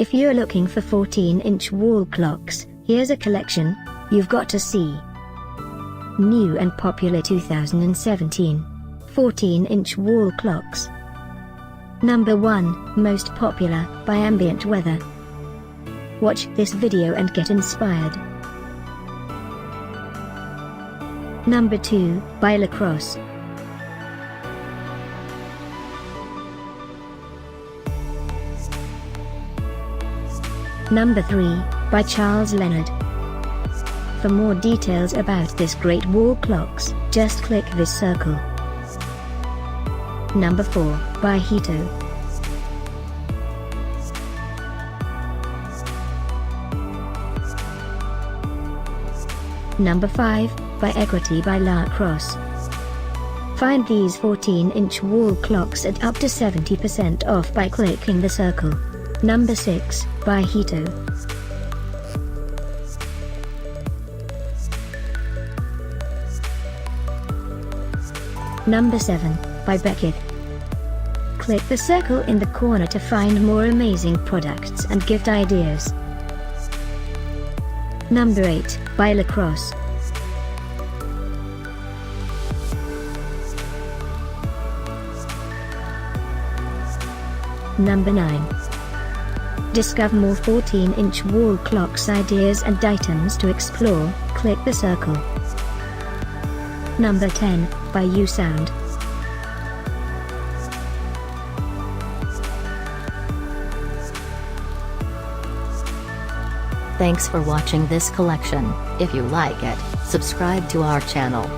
If you're looking for 14-inch wall clocks, here's a collection you've got to see. New and popular 2017 14-inch wall clocks. Number 1, most popular, by Ambient Weather. Watch this video and get inspired. Number 2, by LaCrosse. Number 3, by Leonard. For more details about this great wall clocks, just click this circle. Number 4, by Hito. Number 5, by Acrylic by LaCrosse. Find these 14-inch wall clocks at up to 70% off by clicking the circle. Number 6, by Hito. Number 7, by Beckett. Click the circle in the corner to find more amazing products and gift ideas. Number 8, by LaCrosse. Number 9. Discover more 14-inch wall clocks ideas and items to explore, click the circle. Number 10, by Sound. Thanks for watching this collection. If you like it, subscribe to our channel.